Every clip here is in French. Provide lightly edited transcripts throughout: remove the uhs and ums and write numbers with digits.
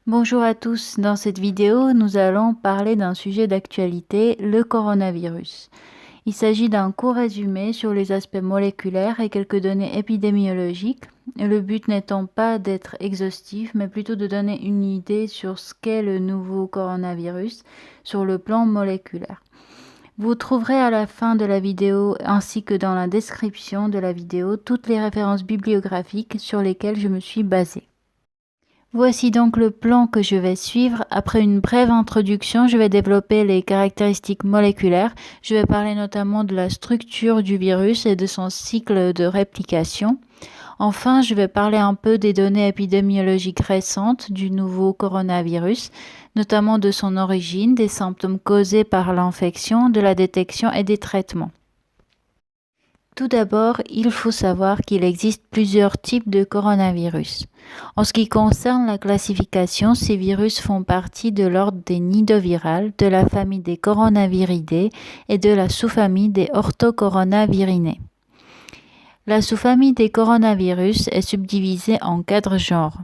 Bonjour à tous, dans cette vidéo, nous allons parler d'un sujet d'actualité, le coronavirus. Il s'agit d'un court résumé sur les aspects moléculaires et quelques données épidémiologiques, le but n'étant pas d'être exhaustif, mais plutôt de donner une idée sur ce qu'est le nouveau coronavirus sur le plan moléculaire. Vous trouverez à la fin de la vidéo ainsi que dans la description de la vidéo toutes les références bibliographiques sur lesquelles je me suis basée. Voici donc le plan que je vais suivre. Après une brève introduction, je vais développer les caractéristiques moléculaires. Je vais parler notamment de la structure du virus et de son cycle de réplication. Enfin, je vais parler un peu des données épidémiologiques récentes du nouveau coronavirus, notamment de son origine, des symptômes causés par l'infection, de la détection et des traitements. Tout d'abord, il faut savoir qu'il existe plusieurs types de coronavirus. En ce qui concerne la classification, ces virus font partie de l'ordre des nidovirales, de la famille des coronaviridés et de la sous-famille des orthocoronavirinés. La sous-famille des coronavirus est subdivisée en 4 genres.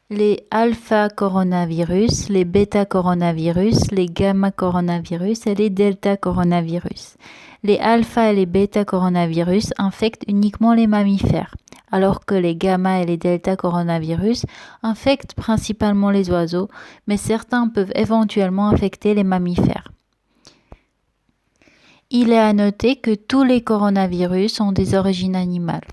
Les alpha-coronavirus, les bêta-coronavirus, les gamma-coronavirus et les delta-coronavirus. Les alpha et les bêta-coronavirus infectent uniquement les mammifères, alors que les gamma et les delta-coronavirus infectent principalement les oiseaux, mais certains peuvent éventuellement infecter les mammifères. Il est à noter que tous les coronavirus ont des origines animales.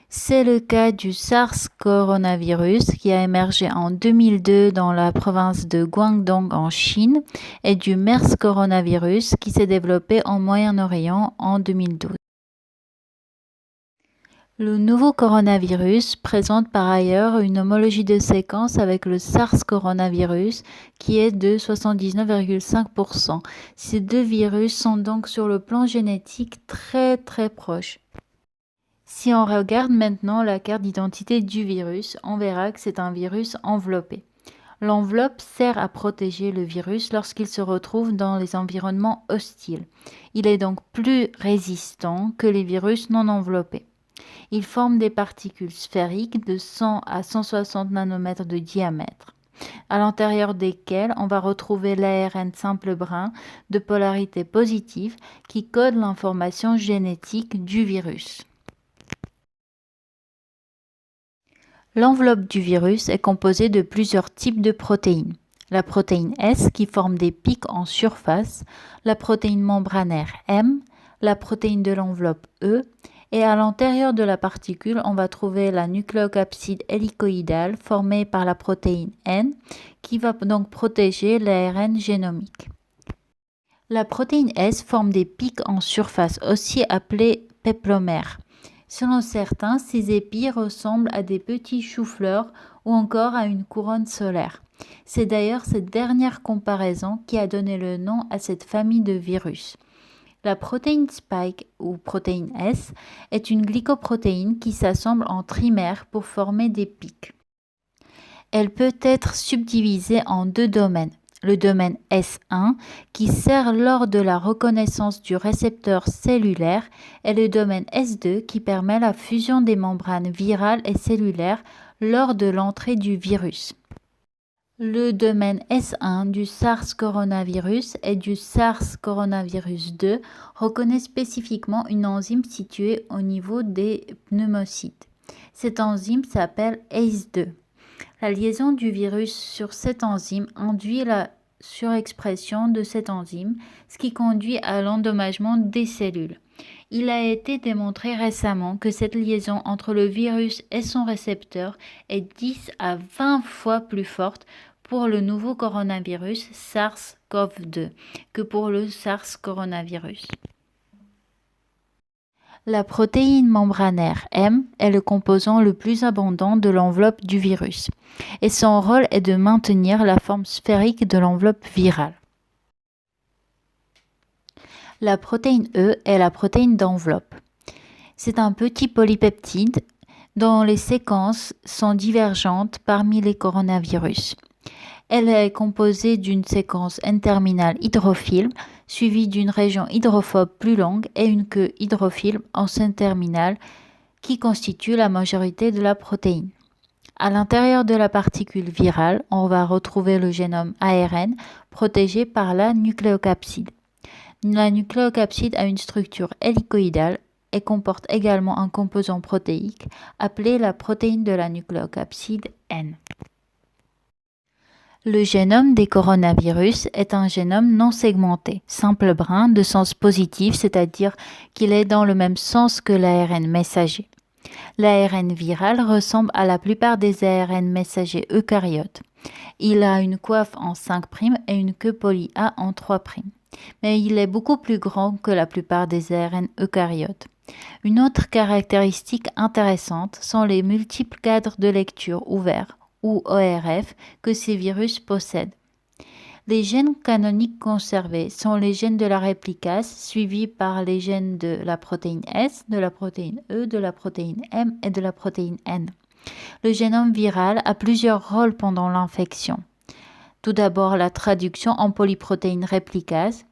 C'est le cas du SARS coronavirus qui a émergé en 2002 dans la province de Guangdong en Chine et du MERS coronavirus qui s'est développé en Moyen-Orient en 2012. Le nouveau coronavirus présente par ailleurs une homologie de séquence avec le SARS coronavirus qui est de 79,5%. Ces deux virus sont donc sur le plan génétique très proches. Si on regarde maintenant la carte d'identité du virus, on verra que c'est un virus enveloppé. L'enveloppe sert à protéger le virus lorsqu'il se retrouve dans les environnements hostiles. Il est donc plus résistant que les virus non enveloppés. Il forme des particules sphériques de 100 à 160 nanomètres de diamètre, à l'intérieur desquelles on va retrouver l'ARN simple brun de polarité positive qui code l'information génétique du virus. L'enveloppe du virus est composée de plusieurs types de protéines. La protéine S qui forme des pics en surface, la protéine membranaire M, la protéine de l'enveloppe E, et à l'intérieur de la particule, on va trouver la nucléocapside hélicoïdale formée par la protéine N qui va donc protéger l'ARN génomique. La protéine S forme des pics en surface, aussi appelés péplomères. Selon certains, ces épis ressemblent à des petits choux-fleurs ou encore à une couronne solaire. C'est d'ailleurs cette dernière comparaison qui a donné le nom à cette famille de virus. La protéine spike ou protéine S est une glycoprotéine qui s'assemble en trimères pour former des pics. Elle peut être subdivisée en deux domaines. Le domaine S1 qui sert lors de la reconnaissance du récepteur cellulaire et le domaine S2 qui permet la fusion des membranes virales et cellulaires lors de l'entrée du virus. Le domaine S1 du SARS coronavirus et du SARS coronavirus 2 reconnaît spécifiquement une enzyme située au niveau des pneumocytes. Cette enzyme s'appelle ACE2. La liaison du virus sur cette enzyme induit la surexpression de cette enzyme, ce qui conduit à l'endommagement des cellules. Il a été démontré récemment que cette liaison entre le virus et son récepteur est 10 à 20 fois plus forte pour le nouveau coronavirus SARS-CoV-2 que pour le SARS coronavirus. La protéine membranaire M est le composant le plus abondant de l'enveloppe du virus et son rôle est de maintenir la forme sphérique de l'enveloppe virale. La protéine E est la protéine d'enveloppe. C'est un petit polypeptide dont les séquences sont divergentes parmi les coronavirus. Elle est composée d'une séquence N-terminale hydrophile suivie d'une région hydrophobe plus longue et une queue hydrophile en N-terminale qui constitue la majorité de la protéine. À l'intérieur de la particule virale, on va retrouver le génome ARN protégé par la nucléocapside. La nucléocapside a une structure hélicoïdale et comporte également un composant protéique appelé la protéine de la nucléocapside N. Le génome des coronavirus est un génome non segmenté, simple brin de sens positif, c'est-à-dire qu'il est dans le même sens que l'ARN messager. L'ARN viral ressemble à la plupart des ARN messagers eucaryotes. Il a une coiffe en 5' et une queue poly-A en 3'. Mais il est beaucoup plus grand que la plupart des ARN eucaryotes. Une autre caractéristique intéressante sont les multiples cadres de lecture ouverts, ou ORF, que ces virus possèdent. Les gènes canoniques conservés sont les gènes de la réplicase, suivis par les gènes de la protéine S, de la protéine E, de la protéine M et de la protéine N. Le génome viral a plusieurs rôles pendant l'infection. Tout d'abord, la traduction en polyprotéine réplicase.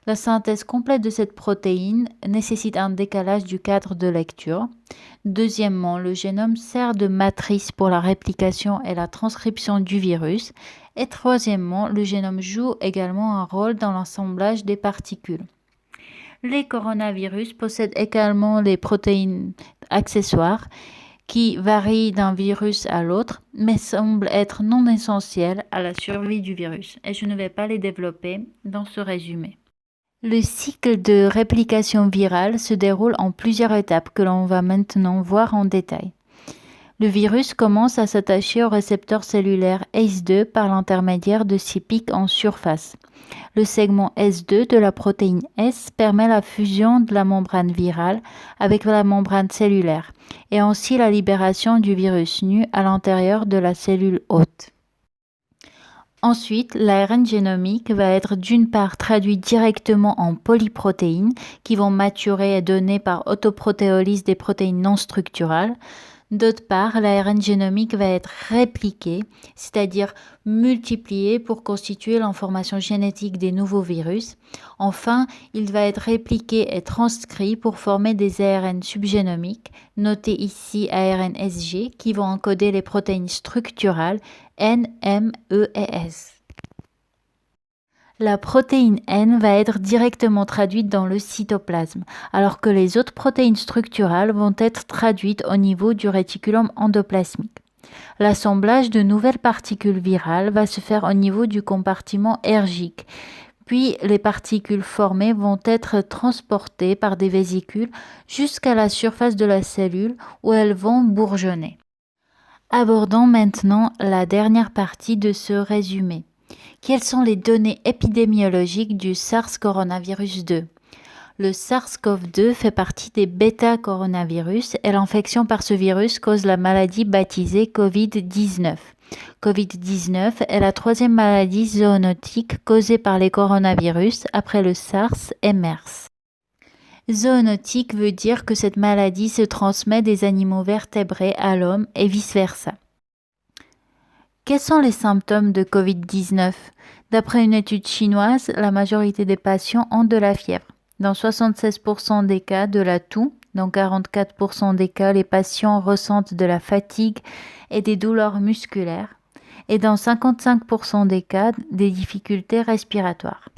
La synthèse complète de cette protéine nécessite un décalage du cadre de lecture. Deuxièmement, le génome sert de matrice pour la réplication et la transcription du virus. Et troisièmement, le génome joue également un rôle dans l'assemblage des particules. Les coronavirus possèdent également les protéines accessoires qui varient d'un virus à l'autre, mais semblent être non essentielles à la survie du virus. Et je ne vais pas les développer dans ce résumé. Le cycle de réplication virale se déroule en plusieurs étapes que l'on va maintenant voir en détail. Le virus commence à s'attacher au récepteur cellulaire ACE2 par l'intermédiaire de ses pics en surface. Le segment S2 de la protéine S permet la fusion de la membrane virale avec la membrane cellulaire et ainsi la libération du virus nu à l'intérieur de la cellule hôte. Ensuite, l'ARN génomique va être d'une part traduit directement en polyprotéines qui vont maturer et donner par autoprotéolyse des protéines non structurales. D'autre part, l'ARN génomique va être répliqué, c'est-à-dire multiplié pour constituer l'information génétique des nouveaux virus. Enfin, il va être répliqué et transcrit pour former des ARN subgénomiques, notés ici ARN-SG, qui vont encoder les protéines structurales N, M, E et S. La protéine N va être directement traduite dans le cytoplasme, alors que les autres protéines structurales vont être traduites au niveau du réticulum endoplasmique. L'assemblage de nouvelles particules virales va se faire au niveau du compartiment ergique, puis les particules formées vont être transportées par des vésicules jusqu'à la surface de la cellule où elles vont bourgeonner. Abordons maintenant la dernière partie de ce résumé. Quelles sont les données épidémiologiques du SARS-coronavirus 2 ? Le SARS-CoV-2 fait partie des bêta-coronavirus et l'infection par ce virus cause la maladie baptisée Covid-19. Covid-19 est la troisième maladie zoonotique causée par les coronavirus après le SARS et MERS. Zoonotique veut dire que cette maladie se transmet des animaux vertébrés à l'homme et vice-versa. Quels sont les symptômes de Covid-19 ? D'après une étude chinoise, la majorité des patients ont de la fièvre. Dans 76% des cas, de la toux. Dans 44% des cas, les patients ressentent de la fatigue et des douleurs musculaires. Et dans 55% des cas, des difficultés respiratoires.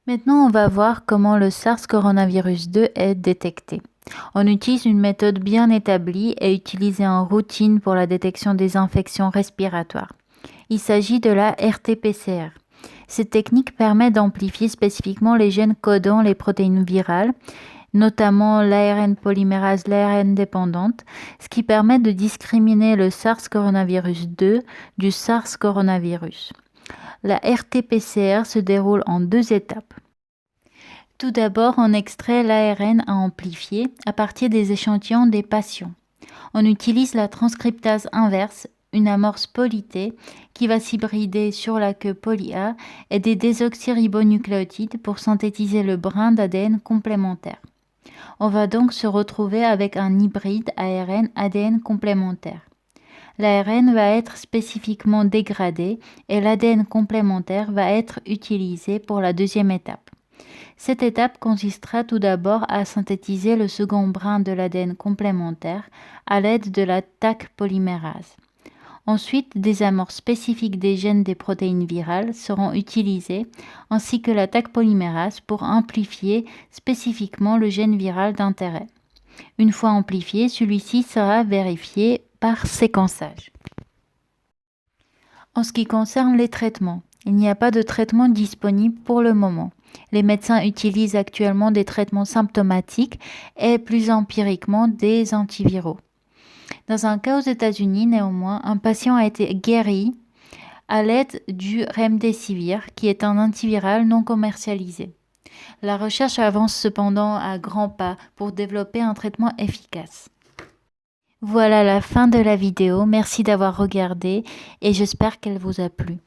Maintenant, on va voir comment le SARS coronavirus 2 est détecté. On utilise une méthode bien établie et utilisée en routine pour la détection des infections respiratoires. Il s'agit de la RT-PCR. Cette technique permet d'amplifier spécifiquement les gènes codant les protéines virales, notamment l'ARN polymérase, l'ARN dépendante, ce qui permet de discriminer le SARS coronavirus 2 du SARS coronavirus. La RT-PCR se déroule en 2 étapes. Tout d'abord, on extrait l'ARN à amplifier à partir des échantillons des patients. On utilise la transcriptase inverse, une amorce poly-T, qui va s'hybrider sur la queue poly-A et des désoxyribonucléotides pour synthétiser le brin d'ADN complémentaire. On va donc se retrouver avec un hybride ARN-ADN complémentaire. L'ARN va être spécifiquement dégradé et l'ADN complémentaire va être utilisé pour la deuxième étape. Cette étape consistera tout d'abord à synthétiser le second brin de l'ADN complémentaire à l'aide de la Taq polymérase. Ensuite, des amorces spécifiques des gènes des protéines virales seront utilisées, ainsi que la Taq polymérase pour amplifier spécifiquement le gène viral d'intérêt. Une fois amplifié, celui-ci sera vérifié par séquençage. En ce qui concerne les traitements, il n'y a pas de traitement disponible pour le moment. Les médecins utilisent actuellement des traitements symptomatiques et plus empiriquement des antiviraux. Dans un cas aux États-Unis, néanmoins, un patient a été guéri à l'aide du Remdesivir, qui est un antiviral non commercialisé. La recherche avance cependant à grands pas pour développer un traitement efficace. Voilà la fin de la vidéo. Merci d'avoir regardé et j'espère qu'elle vous a plu.